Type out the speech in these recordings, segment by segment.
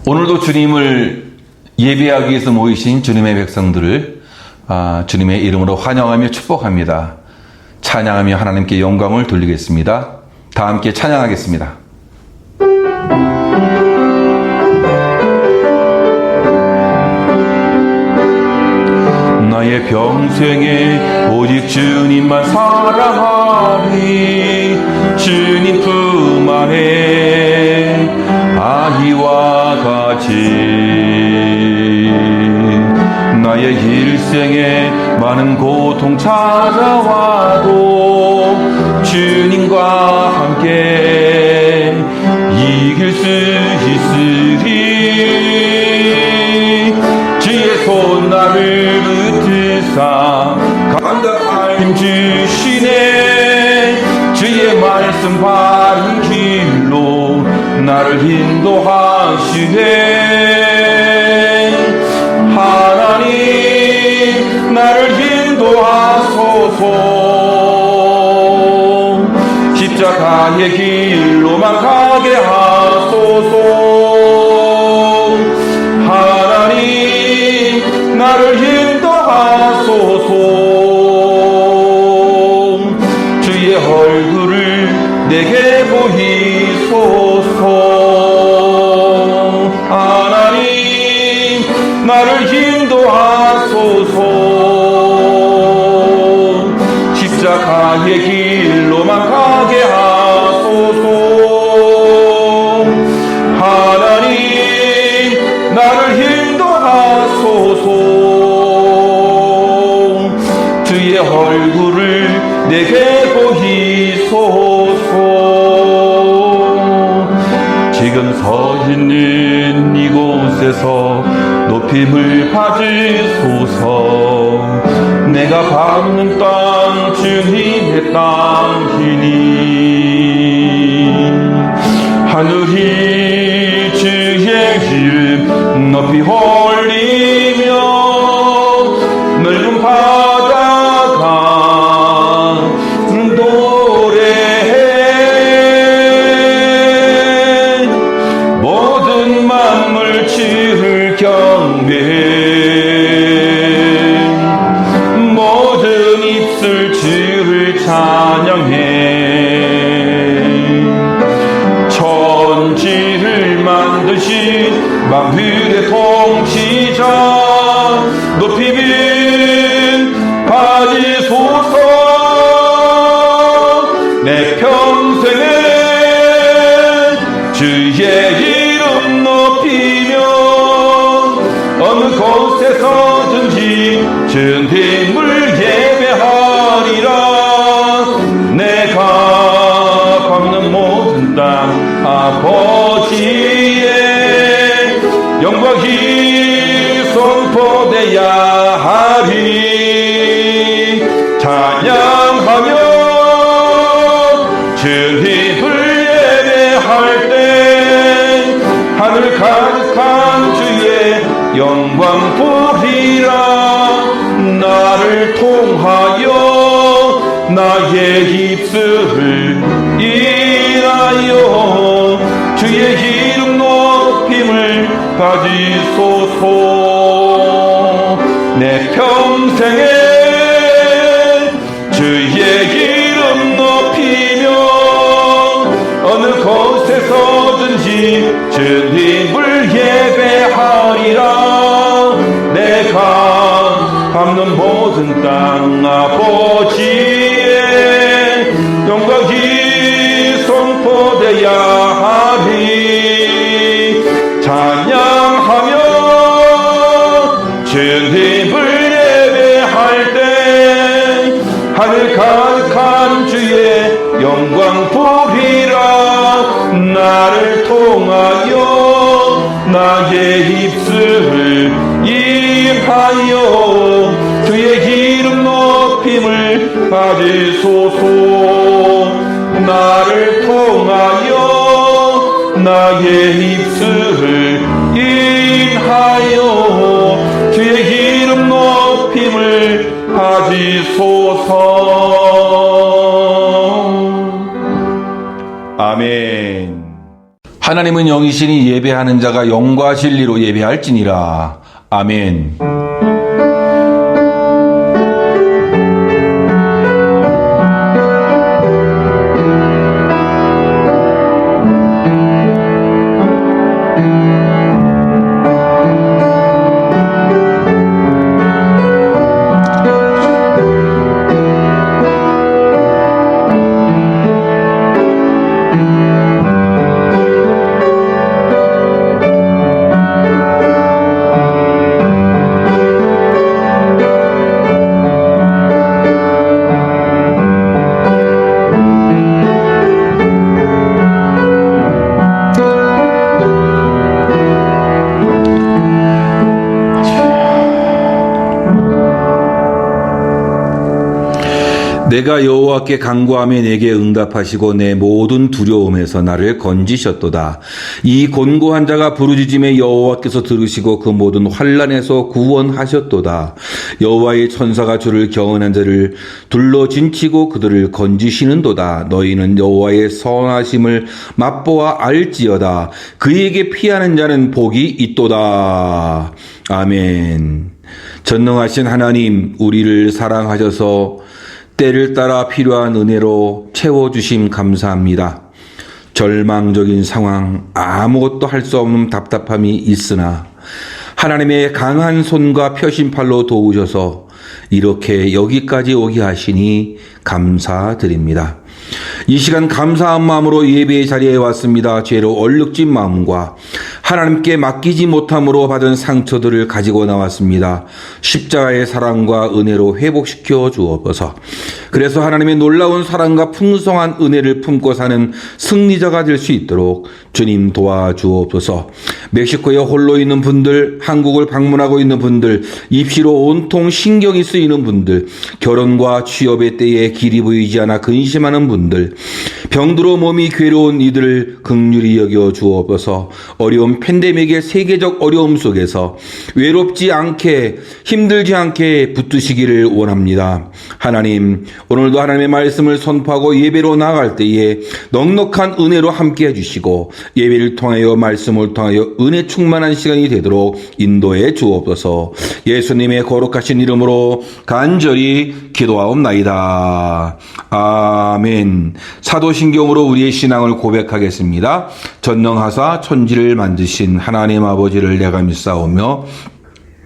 오늘도 주님을 예배하기 위해서 모이신 주님의 백성들을 주님의 이름으로 환영하며 축복합니다. 찬양하며 하나님께 영광을 돌리겠습니다. 다 함께 찬양하겠습니다. 나의 평생에 오직 주님만 사랑하리. 주님 품 안에 아이와 같이 나의 일생에 많은 고통 찾아와도 주님과 함께 이길 수 있으리. 주의 손 나를 붙드사 감당할 힘 주시네. 주의 말씀 바른 길로 나를 인도하시네. 하나님 나를 인도하소서. 십자가의 길로만 가게 하소서. 하나님 나를 인도하소서. 주의 얼굴을 내게 보이소서. 하나님 나를 인도하소서. 십자가의 길로만 가게 하소서. 하나님 나를 인도하소서. 주의 얼굴을 내게 보이소서. 지금 서 있는 이곳에서 높임을 받으소서. 내가 밟는 땅 주님의 땅이니 하늘이 주의 이름 높이 올리며 넓은 바다가 노래해. 모든 만물 주를 경배해. 모든 입술 주를 찬양해. 천지를 만드신 만물의 통치자 높이는 받으소서. 내 평생에 주의 이름 높이며 어느 곳에서든지 주님을 예배하리라. 내가 밟는 모든 땅 아버지의 영광이 선포되어야 하리. 찬양하며 주님을 예배할 때 하늘 가득한 주의 영광 보리라. 나를 통하여 나의 입술을 인하여 주의 이름 높임을 받으소서. 내 평생에 주의 이름 높이며 어느 곳에서든지 주님을 예배하리라. 내가 밟는 모든 땅 아버지의 영광이 선포되어야 하리. 찬양하며 주님을 예배할 때 하늘 가득한 주의 영광 보리라. 나를 통하여 나의 입술을 인하여 주의 이름 높임을 받으소서. 나를 통하여 나의 입술을 인하여 주의 이름 높임을 받으소서. 아멘. 하나님은 영이시니 예배하는 자가 영과 진리로 예배할지니라. 아멘. 내가 여호와께 간구하며 내게 응답하시고 내 모든 두려움에서 나를 건지셨도다. 이 곤고한 자가 부르짖음에 여호와께서 들으시고 그 모든 환난에서 구원하셨도다. 여호와의 천사가 주를 경외하는 자를 둘러 진치고 그들을 건지시는도다. 너희는 여호와의 선하심을 맛보아 알지어다. 그에게 피하는 자는 복이 있도다. 아멘. 전능하신 하나님, 우리를 사랑하셔서 때를 따라 필요한 은혜로 채워주심 감사합니다. 절망적인 상황, 아무것도 할 수 없는 답답함이 있으나 하나님의 강한 손과 펴신팔로 도우셔서 이렇게 여기까지 오게 하시니 감사드립니다. 이 시간 감사한 마음으로 예배의 자리에 왔습니다. 죄로 얼룩진 마음과 하나님께 맡기지 못함으로 받은 상처들을 가지고 나왔습니다. 십자가의 사랑과 은혜로 회복시켜 주옵소서. 그래서 하나님의 놀라운 사랑과 풍성한 은혜를 품고 사는 승리자가 될 수 있도록 주님 도와주옵소서. 멕시코에 홀로 있는 분들, 한국을 방문하고 있는 분들, 입시로 온통 신경이 쓰이는 분들, 결혼과 취업의 때에 길이 보이지 않아 근심하는 분들, 병들어 몸이 괴로운 이들을 긍휼히 여겨 주옵소서. 어려운 팬데믹의 세계적 어려움 속에서 외롭지 않게, 힘들지 않게 붙드시기를 원합니다. 하나님, 오늘도 하나님의 말씀을 선포하고 예배로 나아갈 때에 넉넉한 은혜로 함께 해주시고 예배를 통하여 말씀을 통하여 은혜 충만한 시간이 되도록 인도해 주옵소서. 예수님의 거룩하신 이름으로 간절히 기도하옵나이다. 아멘. 사도신경으로 우리의 신앙을 고백하겠습니다. 전능하사 천지를 만드신 하나님 아버지를 내가 믿사오며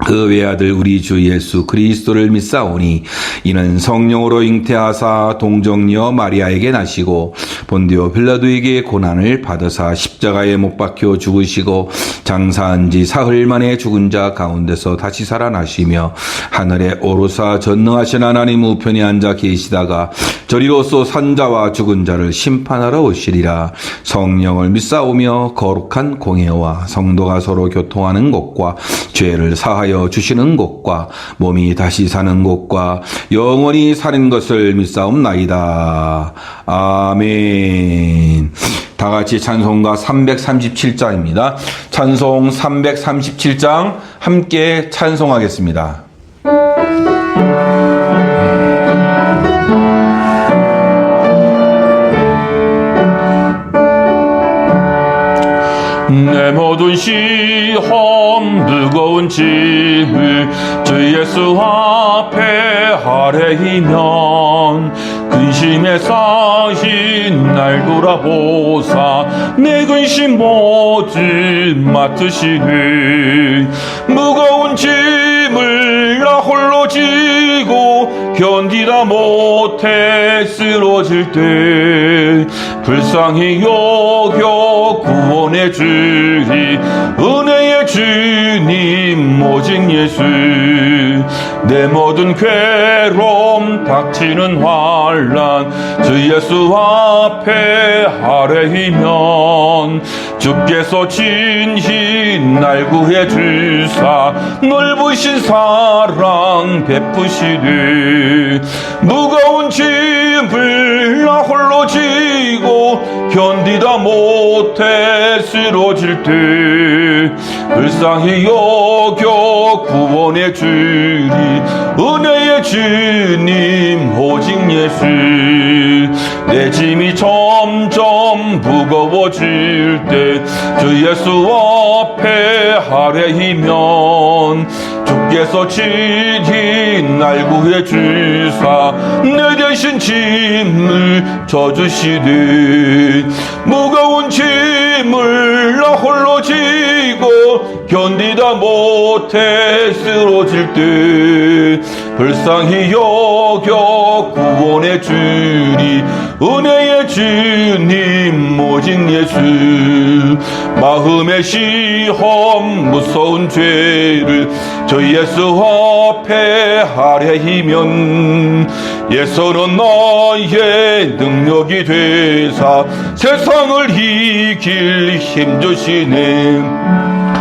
그 외아들 우리 주 예수 그리스도를 믿사오니 이는 성령으로 잉태하사 동정녀 마리아에게 나시고 본디오 빌라도에게 고난을 받으사 십자가에 못 박혀 죽으시고 장사한 지 사흘 만에 죽은 자 가운데서 다시 살아나시며 하늘에 오르사 전능하신 하나님 우편에 앉아 계시다가 저리로서 산자와 죽은 자를 심판하러 오시리라. 성령을 믿사오며 거룩한 공회와 성도가 서로 교통하는 것과 죄를 사하여 주시는 것과 몸이 다시 사는 것과 영원히 사는 것을 믿사옵나이다. 아멘. 다 같이 찬송가 337장입니다. 찬송 337장 함께 찬송하겠습니다. 내 모든 시험 무거운 짐을 주 예수 앞에 아뢰이면 근심에 쌓인 날 돌아보사 내 근심 모두 맡으시니 무거운 짐을 나 홀로 지고 견디다 못해 쓰러질 때 불쌍히 여겨 구원해 주리 은혜의 주님 오직 예수. 내 모든 괴로움 닥치는 환난 주 예수 앞에 아뢰이면 주께서 진히 날 구해 주사 넓으신 큰 사랑 베푸시되 무거운 짐을 나 홀로 지고 견디다 못해 쓰러질 때 불쌍히 여겨 구원해 주리 은혜의 주님 오직 예수. 내 짐이 점점 무거워질 때 주 예수 앞에 아뢰이면 주께서 친히 날 구해 주사 내 대신 짐을 져주시되 무거운 짐을 나 홀로 지고 견디다 못해 쓰러질 때 불쌍히 여겨 구원해 주리 은혜의 주님 오직 예수. 마음의 시험 무서운 죄를 저 예수 앞에 아뢰이면 예수는 나의 능력이 되사 세상을 이길 힘 주시네.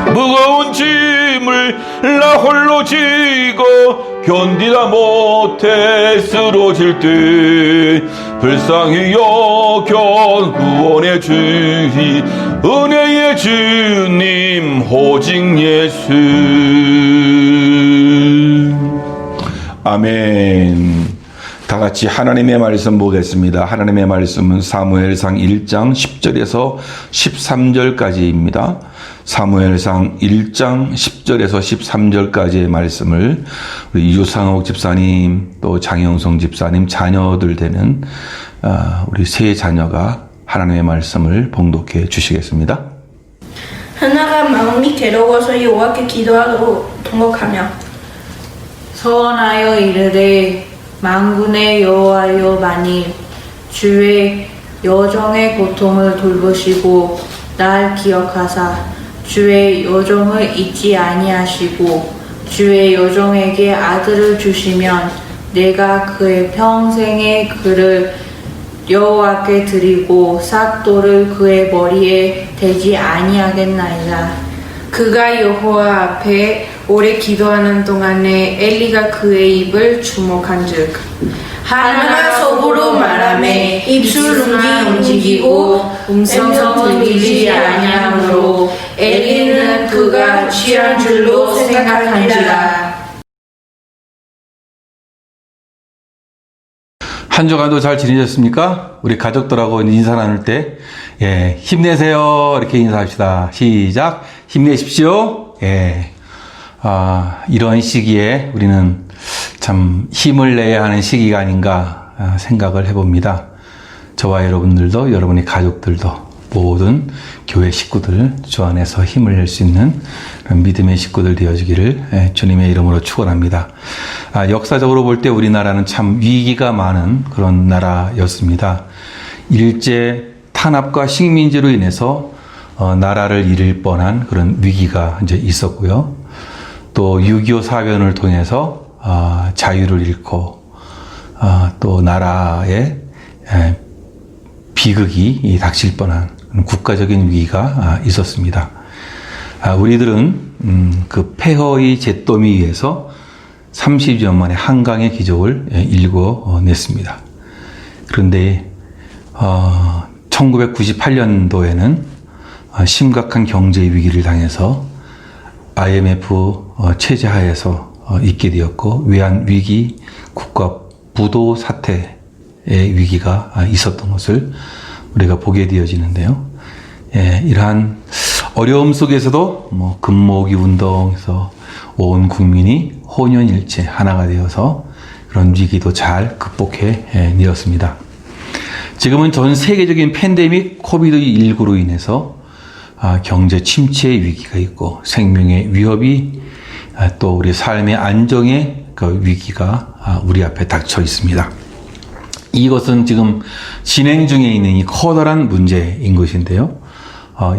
무거운 짐을 나 홀로 지고 견디다 못해 쓰러질 때 불쌍히 여겨 구원해 주리 은혜의 주님 오직 예수. 아멘. 다 같이 하나님의 말씀 보겠습니다. 하나님의 말씀은 사무엘상 1장 10절에서 13절까지입니다. 사무엘상 1장 10절에서 13절까지의 말씀을 우리 유상옥 집사님 또 장영성 집사님 자녀들 되는 우리 세 자녀가 하나님의 말씀을 봉독해 주시겠습니다. 하나가 마음이 괴로워서 여호와께 기도하고 통곡하며 서원하여 이르되 만군의 여호와여 만일 주의 여정의 고통을 돌보시고 날 기억하사 주의 여종을 잊지 아니하시고 주의 여종에게 아들을 주시면 내가 그의 평생의 그를 여호와께 드리고 삭도를 그의 머리에 대지 아니하겠나이다. 그가 여호와 앞에 오래 기도하는 동안에 엘리가 그의 입을 주목한즉 하나가 속으로 말하매 입술이 움직이고 음성은 들리지 아니하므로 엘리는 그가 취한 줄로 생각한지라. 한 주간도 잘 지내셨습니까? 우리 가족들하고 인사 나눌 때 힘내세요 이렇게 인사합시다. 시작. 힘내십시오. 이런 시기에 우리는 참 힘을 내야 하는 시기가 아닌가 생각을 해봅니다. 저와 여러분들도 여러분의 가족들도 모든 교회 식구들 주 안에서 힘을 낼 수 있는 그런 믿음의 식구들 되어주기를 주님의 이름으로 축원합니다. 역사적으로 볼 때 우리나라는 참 위기가 많은 그런 나라였습니다. 일제 탄압과 식민지로 인해서 나라를 잃을 뻔한 그런 위기가 이제 있었고요. 또 6.25 사변을 통해서 자유를 잃고 또 나라에 비극이 닥칠 뻔한 국가적인 위기가 있었습니다. 우리들은 그 폐허의 잿더미 위에서 30년 만에 한강의 기적을 일궈냈습니다. 그런데 1998년도에는 심각한 경제 위기를 당해서 IMF 체제 하에서 있게 되었고 외환 위기, 국가 부도 사태의 위기가 있었던 것을 우리가 보게 되어지는데요. 이러한 어려움 속에서도 금모으기 운동에서 온 국민이 혼연일체 하나가 되어서 그런 위기도 잘 극복해 내었습니다. 지금은 전 세계적인 팬데믹 코비드19로 인해서 경제 침체의 위기가 있고 생명의 위협이 또 우리 삶의 안정의 그 위기가 우리 앞에 닥쳐 있습니다. 이것은 지금 진행 중에 있는 이 커다란 문제인 것인데요.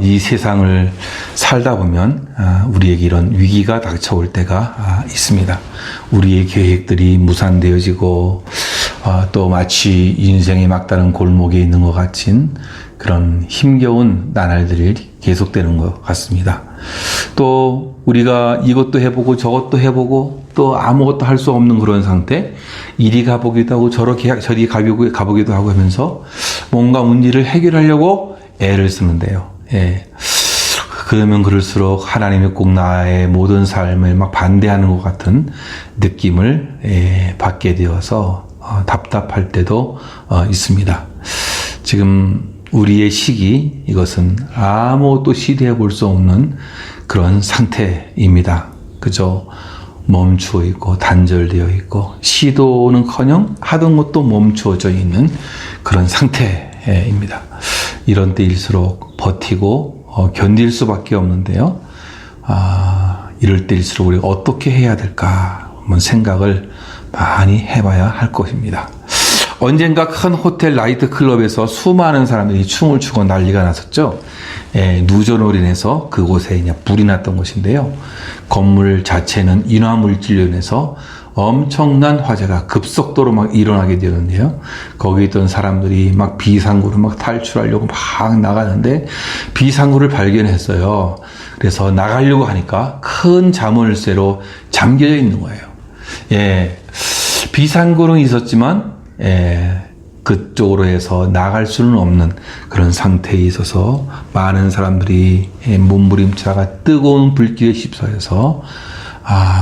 이 세상을 살다 보면 우리에게 이런 위기가 닥쳐올 때가 있습니다. 우리의 계획들이 무산되어지고 또 마치 인생의 막다른 골목에 있는 것 같은 그런 힘겨운 나날들이 계속되는 것 같습니다. 또 우리가 이것도 해보고 저것도 해보고 또 아무것도 할 수 없는 그런 상태, 이리 가보기도 하고 저리 가보기도 하고 하면서 뭔가 문제를 해결하려고 애를 쓰는데요. 예. 그러면 그럴수록 하나님이 꼭 나의 모든 삶을 막 반대하는 것 같은 느낌을 받게 되어서 답답할 때도 있습니다. 지금 우리의 시기, 이것은 아무것도 시도해 볼 수 없는 그런 상태입니다. 그저 멈추어 있고 단절되어 있고 시도는커녕 하던 것도 멈추어져 있는 그런 상태입니다. 이런 때일수록 버티고 견딜 수밖에 없는데요. 이럴 때일수록 우리가 어떻게 해야 될까 한번 생각을 많이 해봐야 할 것입니다. 언젠가 큰 호텔 나이트 클럽에서 수많은 사람들이 춤을 추고 난리가 났었죠. 누전으로 인해서 그곳에 그냥 불이 났던 것인데요. 건물 자체는 인화물질로 인해서 엄청난 화재가 급속도로 막 일어나게 되는데요. 거기 있던 사람들이 막 비상구를 막 탈출하려고 막 나가는데 비상구를 발견했어요. 그래서 나가려고 하니까 큰 자물쇠로 잠겨져 있는 거예요. 비상구는 있었지만 그쪽으로 해서 나갈 수는 없는 그런 상태에 있어서 많은 사람들이 몸부림치다가 뜨거운 불길에 휩싸여서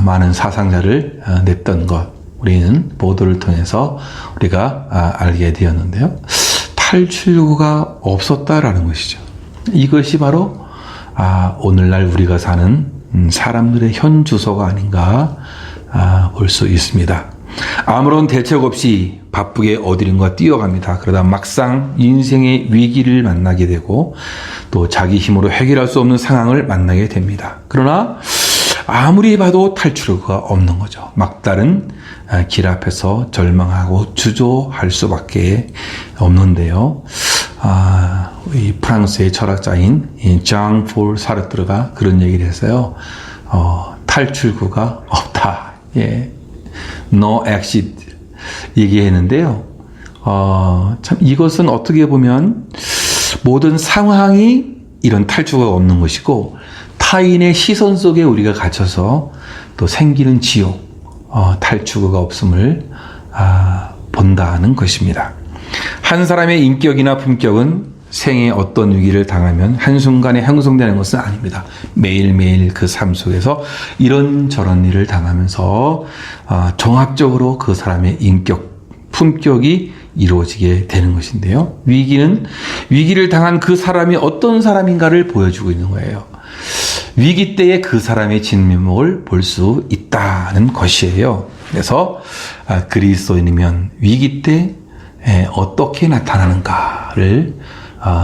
많은 사상자를 냈던 것, 우리는 보도를 통해서 우리가 알게 되었는데요. 탈출구가 없었다라는 것이죠. 이것이 바로 오늘날 우리가 사는 사람들의 현 주소가 아닌가 볼 수 있습니다. 아무런 대책 없이 바쁘게 어디론가 뛰어갑니다. 그러다 막상 인생의 위기를 만나게 되고 또 자기 힘으로 해결할 수 없는 상황을 만나게 됩니다. 그러나 아무리 봐도 탈출구가 없는 거죠. 막다른 길 앞에서 절망하고 주저할 수밖에 없는데요. 이 프랑스의 철학자인 장 폴 사르트르가 그런 얘기를 했어요. 탈출구가 없다. No exit 얘기했는데요. 참 이것은 어떻게 보면 모든 상황이 이런 탈출구가 없는 것이고 타인의 시선 속에 우리가 갇혀서 또 생기는 지옥, 탈출구가 없음을 본다는 것입니다. 한 사람의 인격이나 품격은 생에 어떤 위기를 당하면 한순간에 형성되는 것은 아닙니다. 매일매일 그 삶 속에서 이런저런 일을 당하면서 종합적으로 그 사람의 인격, 품격이 이루어지게 되는 것인데요. 위기를 당한 그 사람이 어떤 사람인가를 보여주고 있는 거예요. 위기 때에 그 사람의 진면목을 볼 수 있다는 것이에요. 그래서 그리스도인이면 위기 때 어떻게 나타나는가를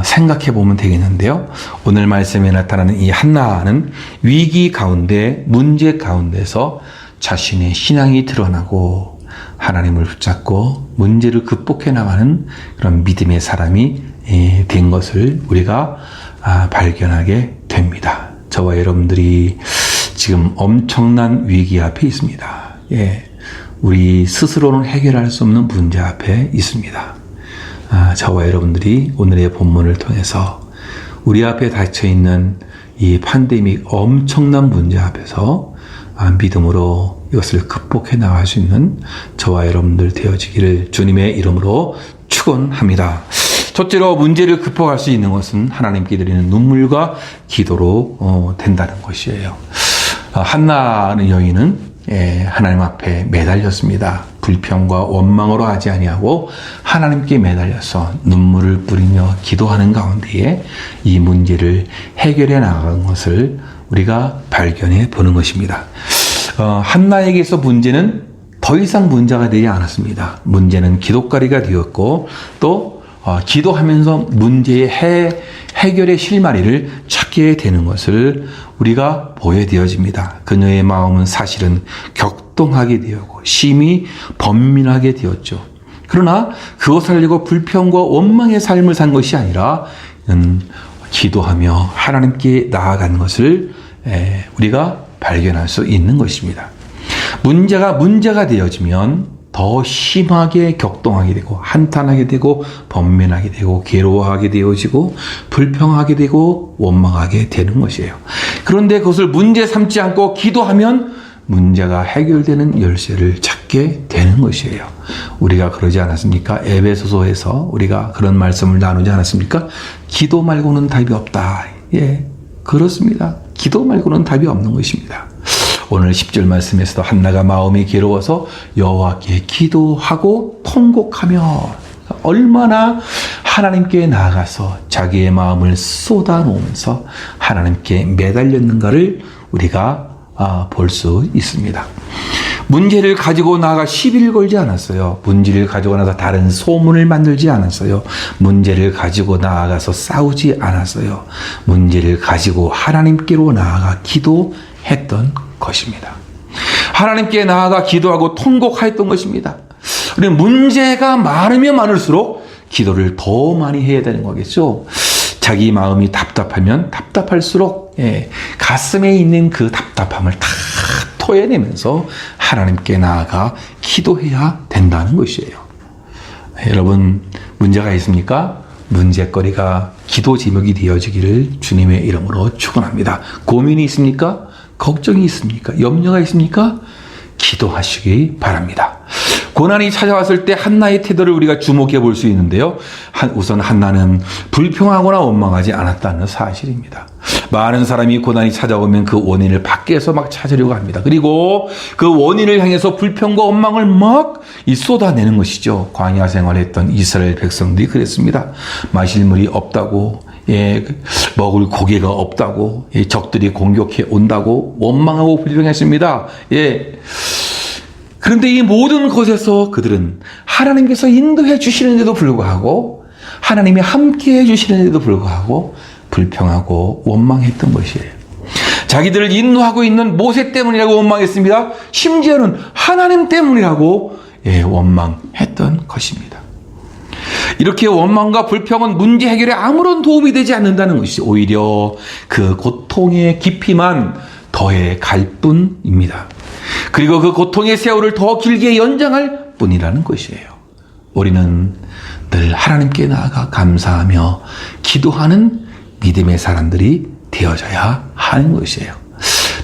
생각해 보면 되겠는데요. 오늘 말씀에 나타나는 이 한나는 위기 가운데, 문제 가운데서 자신의 신앙이 드러나고 하나님을 붙잡고 문제를 극복해 나가는 그런 믿음의 사람이 된 것을 우리가 발견하게 됩니다. 저와 여러분들이 지금 엄청난 위기 앞에 있습니다. 우리 스스로는 해결할 수 없는 문제 앞에 있습니다. 저와 여러분들이 오늘의 본문을 통해서 우리 앞에 닥쳐있는 이 팬데믹 엄청난 문제 앞에서 믿음으로 이것을 극복해 나갈 수 있는 저와 여러분들 되어지기를 주님의 이름으로 축원합니다. 첫째로 문제를 극복할 수 있는 것은 하나님께 드리는 눈물과 기도로 된다는 것이에요. 한나는 여인은 하나님 앞에 매달렸습니다. 불평과 원망으로 하지 아니하고 하나님께 매달려서 눈물을 뿌리며 기도하는 가운데에 이 문제를 해결해 나가는 것을 우리가 발견해 보는 것입니다. 한나에게서 문제는 더 이상 문제가 되지 않았습니다. 문제는 기도거리가 되었고 또 기도하면서 문제의 해결의 실마리를 찾게 되는 것을 우리가 보여되어집니다. 그녀의 마음은 사실은 격동하게 되었고 심히 번민하게 되었죠. 그러나 그것을 알고 불평과 원망의 삶을 산 것이 아니라 기도하며 하나님께 나아간 것을 우리가 발견할 수 있는 것입니다. 문제가 되어지면 더 심하게 격동하게 되고 한탄하게 되고 번민하게 되고 괴로워하게 되어지고 불평하게 되고 원망하게 되는 것이에요. 그런데 그것을 문제 삼지 않고 기도하면 문제가 해결되는 열쇠를 찾게 되는 것이에요. 우리가 그러지 않았습니까? 에베소서에서 우리가 그런 말씀을 나누지 않았습니까? 기도 말고는 답이 없다. 예, 그렇습니다. 기도 말고는 답이 없는 것입니다. 오늘 10절 말씀에서도 한나가 마음이 괴로워서 여호와께 기도하고 통곡하며 얼마나 하나님께 나아가서 자기의 마음을 쏟아놓으면서 하나님께 매달렸는가를 우리가 볼 수 있습니다. 문제를 가지고 나아가 시비를 걸지 않았어요. 문제를 가지고 나서 다른 소문을 만들지 않았어요. 문제를 가지고 나아가서 싸우지 않았어요. 문제를 가지고 하나님께로 나아가 기도했던 것입니다. 하나님께 나아가 기도하고 통곡하였던 것입니다. 우리는 문제가 많으면 많을수록 기도를 더 많이 해야 되는 거겠죠. 자기 마음이 답답하면 답답할수록 가슴에 있는 그 답답함을 다 토해내면서 하나님께 나아가 기도해야 된다는 것이에요. 여러분, 문제가 있습니까? 문제거리가 기도 제목이 되어지기를 주님의 이름으로 축원합니다. 고민이 있습니까? 걱정이 있습니까? 염려가 있습니까? 기도하시기 바랍니다. 고난이 찾아왔을 때 한나의 태도를 우리가 주목해 볼 수 있는데요. 우선 한나는 불평하거나 원망하지 않았다는 사실입니다. 많은 사람이 고난이 찾아오면 그 원인을 밖에서 막 찾으려고 합니다. 그리고 그 원인을 향해서 불평과 원망을 막 쏟아내는 것이죠. 광야 생활했던 이스라엘 백성들이 그랬습니다. 마실 물이 없다고, 먹을 고기가 없다고, 적들이 공격해 온다고 원망하고 불평했습니다. 그런데 이 모든 것에서 그들은 하나님께서 인도해 주시는데도 불구하고, 하나님이 함께 해 주시는데도 불구하고 불평하고 원망했던 것이에요. 자기들을 인도하고 있는 모세 때문이라고 원망했습니다. 심지어는 하나님 때문이라고 원망했던 것입니다. 이렇게 원망과 불평은 문제 해결에 아무런 도움이 되지 않는다는 것이 오히려 그 고통의 깊이만 더해 갈 뿐입니다. 그리고 그 고통의 세월을 더 길게 연장할 뿐이라는 것이에요. 우리는 늘 하나님께 나아가 감사하며 기도하는 믿음의 사람들이 되어져야 하는 것이에요.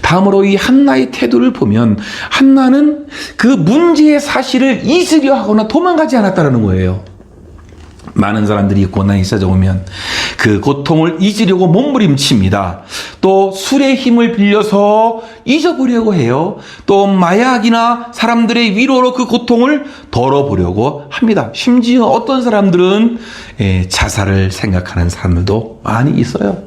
다음으로 이 한나의 태도를 보면 한나는 그 문제의 사실을 잊으려 하거나 도망가지 않았다는 거예요. 많은 사람들이 고난이 찾아오면 그 고통을 잊으려고 몸부림칩니다. 또 술의 힘을 빌려서 잊어보려고 해요. 또 마약이나 사람들의 위로로 그 고통을 덜어보려고 합니다. 심지어 어떤 사람들은 자살을 생각하는 사람들도 많이 있어요.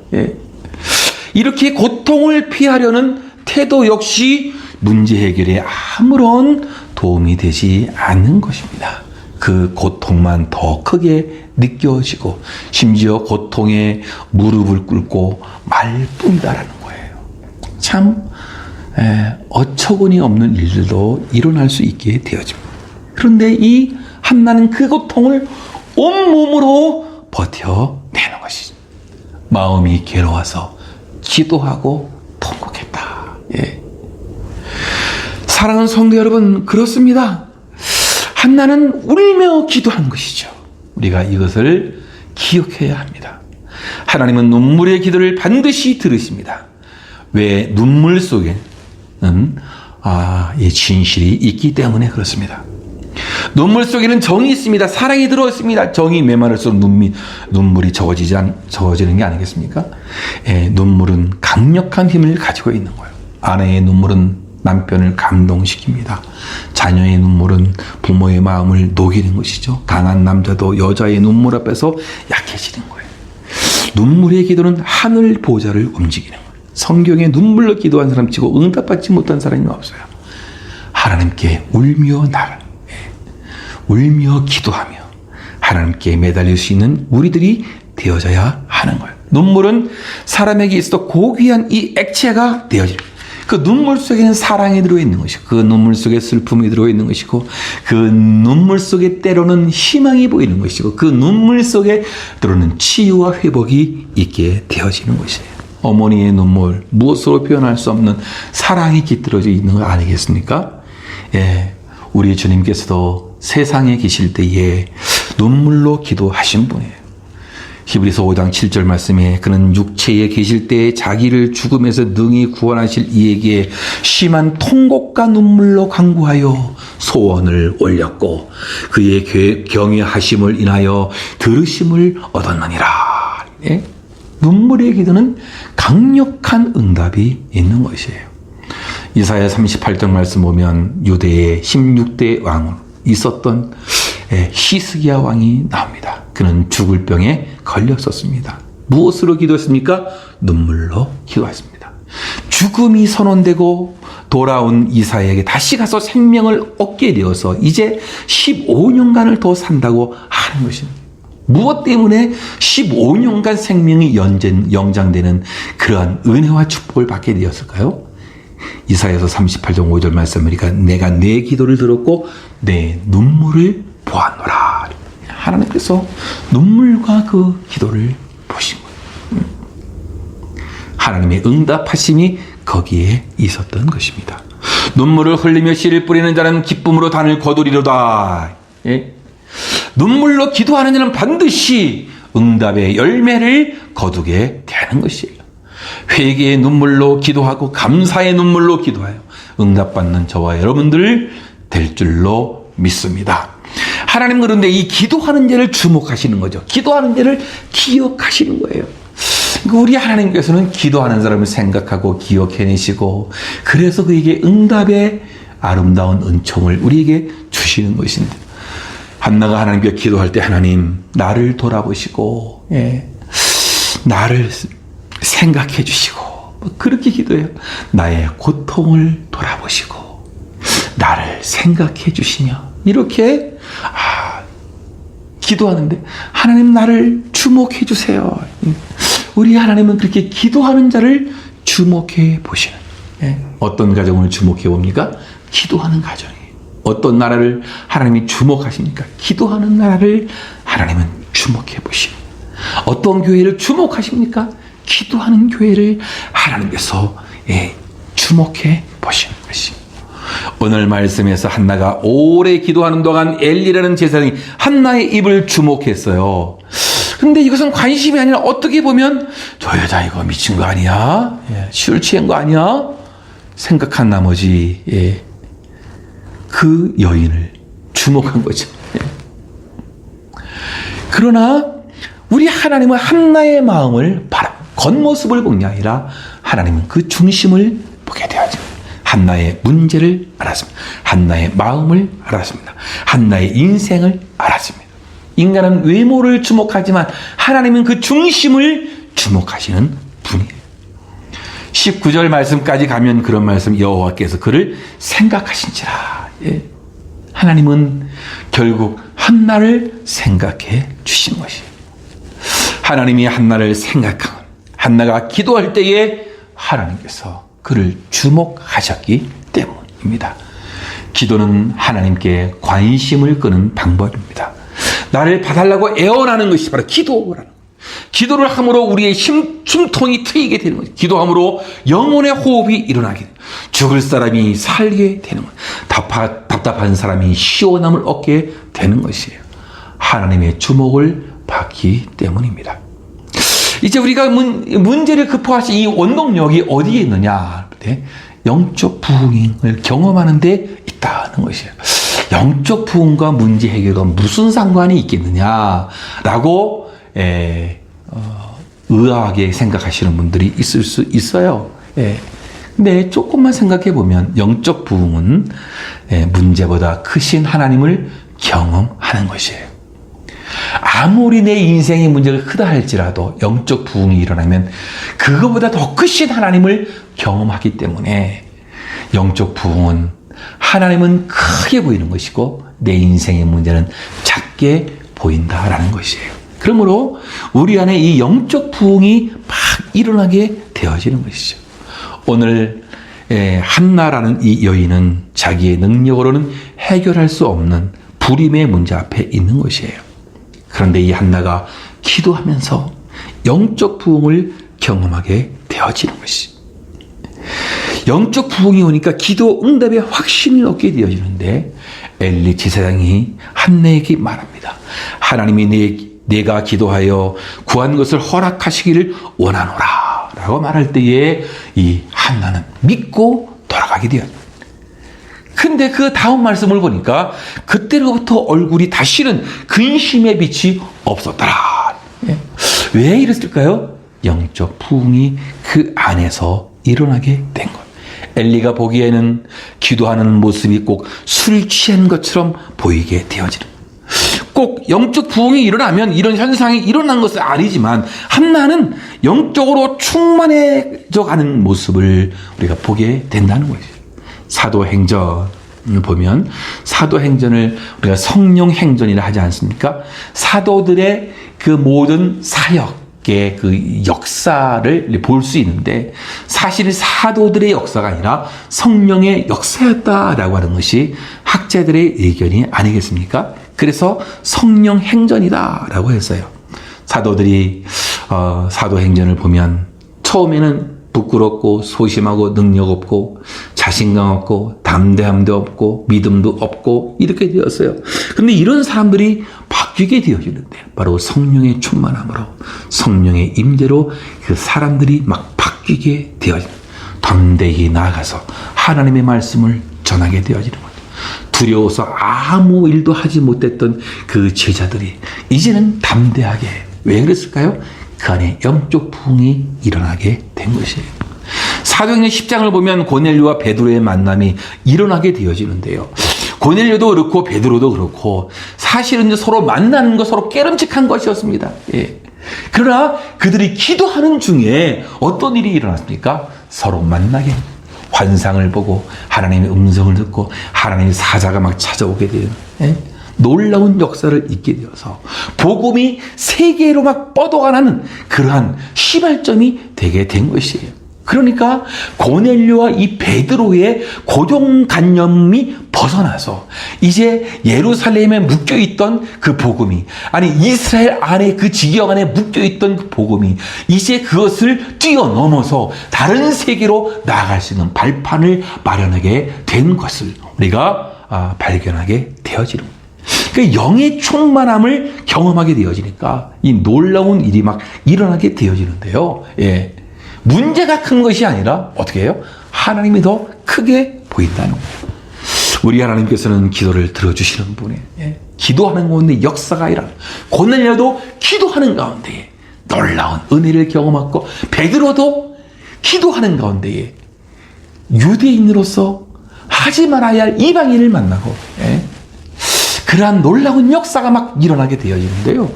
이렇게 고통을 피하려는 태도 역시 문제 해결에 아무런 도움이 되지 않는 것입니다. 그 고통만 더 크게 느껴지고 심지어 고통에 무릎을 꿇고 말 뿐이다라는 거예요. 참 어처구니 없는 일들도 일어날 수 있게 되어집니다. 그런데 이 한나는 그 고통을 온몸으로 버텨내는 것이죠. 마음이 괴로워서 기도하고 통곡했다. 사랑하는 성도 여러분, 그렇습니다. 한나는 울며 기도한 것이죠. 우리가 이것을 기억해야 합니다. 하나님은 눈물의 기도를 반드시 들으십니다. 왜? 눈물 속에는 진실이 있기 때문에 그렇습니다. 눈물 속에는 정이 있습니다. 사랑이 들어있습니다. 정이 메마를수록 눈물이 적어지는 게 아니겠습니까? 눈물은 강력한 힘을 가지고 있는 거예요. 아내의 눈물은 남편을 감동시킵니다. 자녀의 눈물은 부모의 마음을 녹이는 것이죠. 강한 남자도 여자의 눈물 앞에서 약해지는 거예요. 눈물의 기도는 하늘 보좌를 움직이는 거예요. 성경에 눈물로 기도한 사람 치고 응답받지 못한 사람이 없어요. 하나님께 울며 기도하며 하나님께 매달릴 수 있는 우리들이 되어져야 하는 거예요. 눈물은 사람에게 있어도 고귀한 이 액체가 되어집니다. 그 눈물 속에는 사랑이 들어있는 것이고 그 눈물 속에 슬픔이 들어있는 것이고 그 눈물 속에 때로는 희망이 보이는 것이고 그 눈물 속에 때로는 치유와 회복이 있게 되어지는 것이에요. 어머니의 눈물, 무엇으로 표현할 수 없는 사랑이 깃들어져 있는 거 아니겠습니까? 우리 주님께서도 세상에 계실 때에 눈물로 기도하신 분이에요. 히브리서 5장 7절 말씀에 그는 육체에 계실 때에 자기를 죽음에서 능히 구원하실 이에게 심한 통곡과 눈물로 간구하여 소원을 올렸고 그의 경외하심을 인하여 들으심을 얻었느니라. 예? 눈물의 기도는 강력한 응답이 있는 것이에요. 이사야 38장 말씀 보면 유대의 16대 왕 있었던 히스기야 왕이 나옵니다. 그는 죽을 병에 걸렸었습니다. 무엇으로 기도했습니까? 눈물로 기도했습니다. 죽음이 선언되고 돌아온 이사야에게 다시 가서 생명을 얻게 되어서 이제 15년간을 더 산다고 하는 것입니다. 무엇 때문에 15년간 생명이 연장되는 그러한 은혜와 축복을 받게 되었을까요? 이사야서 38장 5절 말씀이니까 내가 내 기도를 들었고 내 눈물을 보았노라. 하나님께서 눈물과 그 기도를 보신 거예요. 하나님의 응답하심이 거기에 있었던 것입니다. 눈물을 흘리며 씨를 뿌리는 자는 기쁨으로 단을 거두리로다. 예? 눈물로 기도하는 자는 반드시 응답의 열매를 거두게 되는 것이에요. 회개의 눈물로 기도하고 감사의 눈물로 기도하여 응답받는 저와 여러분들 될 줄로 믿습니다. 하나님 그런데 이 기도하는 자를 주목하시는 거죠. 기도하는 자를 기억하시는 거예요. 우리 하나님께서는 기도하는 사람을 생각하고 기억해내시고 그래서 그에게 응답의 아름다운 은총을 우리에게 주시는 것인데 한나가 하나님께 기도할 때 하나님 나를 돌아보시고 나를 생각해 주시고 그렇게 기도해요. 나의 고통을 돌아보시고 나를 생각해 주시며 이렇게 기도하는데 하나님 나를 주목해 주세요. 우리 하나님은 그렇게 기도하는 자를 주목해 보시는 어떤 가정을 주목해 봅니까? 기도하는 가정이에요. 어떤 나라를 하나님이 주목하십니까? 기도하는 나라를 하나님은 주목해 보시고 어떤 교회를 주목하십니까? 기도하는 교회를 하나님께서 주목해 보시는 것입니다. 오늘 말씀에서 한나가 오래 기도하는 동안 엘리라는 제사장이 한나의 입을 주목했어요. 근데 이것은 관심이 아니라 어떻게 보면 저 여자 이거 미친 거 아니야? 술 취한 거 아니야? 생각한 나머지 그 여인을 주목한 거죠. 그러나 우리 하나님은 한나의 마음을 바라 겉모습을 본 게 아니라 하나님은 그 중심을 보게 되었죠. 한나의 문제를 알았습니다. 한나의 마음을 알았습니다. 한나의 인생을 알았습니다. 인간은 외모를 주목하지만 하나님은 그 중심을 주목하시는 분이에요. 19절 말씀까지 가면 그런 말씀 여호와께서 그를 생각하신지라. 하나님은 결국 한나를 생각해 주신 것이에요. 하나님이 한나를 생각하고 한나가 기도할 때에 하나님께서 그를 주목하셨기 때문입니다. 기도는 하나님께 관심을 끄는 방법입니다. 나를 봐달라고 애원하는 것이 바로 기도라는 거예요. 기도를 함으로 우리의 숨통이 트이게 되는 거죠. 기도함으로 영혼의 호흡이 일어나게 돼요. 죽을 사람이 살게 되는 거예요. 답답한 사람이 시원함을 얻게 되는 것이에요. 하나님의 주목을 받기 때문입니다. 이제 우리가 문제를 극복하신 이 원동력이 어디에 있느냐? 영적 부흥을 경험하는 데 있다는 것이에요. 영적 부흥과 문제 해결과 무슨 상관이 있겠느냐라고 의아하게 생각하시는 분들이 있을 수 있어요. 근데 조금만 생각해 보면 영적 부흥은 문제보다 크신 하나님을 경험하는 것이에요. 아무리 내 인생의 문제가 크다 할지라도 영적 부흥이 일어나면 그거보다 더 크신 하나님을 경험하기 때문에 영적 부흥은 하나님은 크게 보이는 것이고 내 인생의 문제는 작게 보인다라는 것이에요. 그러므로 우리 안에 이 영적 부흥이 막 일어나게 되어지는 것이죠. 오늘 한나라는 이 여인은 자기의 능력으로는 해결할 수 없는 불임의 문제 앞에 있는 것이에요. 그런데 이 한나가 기도하면서 영적 부흥을 경험하게 되어지는 것이. 영적 부흥이 오니까 기도 응답에 확신을 얻게 되어지는데 엘리 제사장이 한나에게 말합니다. 하나님이 내가 기도하여 구한 것을 허락하시기를 원하노라 라고 말할 때에 이 한나는 믿고 돌아가게 되었습니다. 근데 그 다음 말씀을 보니까 그때로부터 얼굴이 다시는 근심의 빛이 없었더라. 왜 이랬을까요? 영적 부흥이 그 안에서 일어나게 된 것. 엘리가 보기에는 기도하는 모습이 꼭 술 취한 것처럼 보이게 되어지는. 꼭 영적 부흥이 일어나면 이런 현상이 일어난 것은 아니지만 한나는 영적으로 충만해져 가는 모습을 우리가 보게 된다는 것이죠. 사도행전을 보면 사도행전을 우리가 성령행전이라 하지 않습니까? 사도들의 그 모든 사역의 그 역사를 볼 수 있는데 사실 사도들의 역사가 아니라 성령의 역사였다라고 하는 것이 학자들의 의견이 아니겠습니까? 그래서 성령행전이다라고 했어요. 사도들이 사도행전을 보면 처음에는 부끄럽고 소심하고 능력 없고 자신감 없고 담대함도 없고 믿음도 없고 이렇게 되었어요. 그런데 이런 사람들이 바뀌게 되어지는데 바로 성령의 충만함으로 성령의 임재로 그 사람들이 막 바뀌게 되어집니다. 담대히 나아가서 하나님의 말씀을 전하게 되어지는 거죠. 두려워서 아무 일도 하지 못했던 그 제자들이 이제는 담대하게, 왜 그랬을까요? 그 안에 영적 부흥이 일어나게 된 것이에요. 사도행전 10장을 보면 고넬료와 베드로의 만남이 일어나게 되어지는데요. 고넬료도 그렇고 베드로도 그렇고 사실은 서로 만나는 거 서로 깨름직한 것이었습니다. 예. 그러나 그들이 기도하는 중에 어떤 일이 일어났습니까? 서로 만나게 환상을 보고 하나님의 음성을 듣고 하나님의 사자가 막 찾아오게 되는 놀라운 역사를 있게 되어서 복음이 세계로 막 뻗어가는 그러한 시발점이 되게 된 것이에요. 그러니까 고넬료와 이 베드로의 고정관념이 벗어나서 이제 예루살렘에 묶여있던 그 복음이, 아니 이스라엘 안에 그 지경 안에 묶여있던 그 복음이 이제 그것을 뛰어넘어서 다른 세계로 나아갈 수 있는 발판을 마련하게 된 것을 우리가 발견하게 되어지는 거예요. 그 영의 충만함을 경험하게 되어지니까 이 놀라운 일이 막 일어나게 되어지는데요. 예. 문제가 큰 것이 아니라 어떻게 해요? 하나님이 더 크게 보인다는 거예요. 우리 하나님께서는 기도를 들어주시는 분이에요. 예. 기도하는 가운데 역사가 일어나. 고넬료도 기도하는 가운데에 놀라운 은혜를 경험하고 베드로도 기도하는 가운데에 유대인으로서 하지 말아야 할 이방인을 만나고 그러한 놀라운 역사가 막 일어나게 되어지는데요.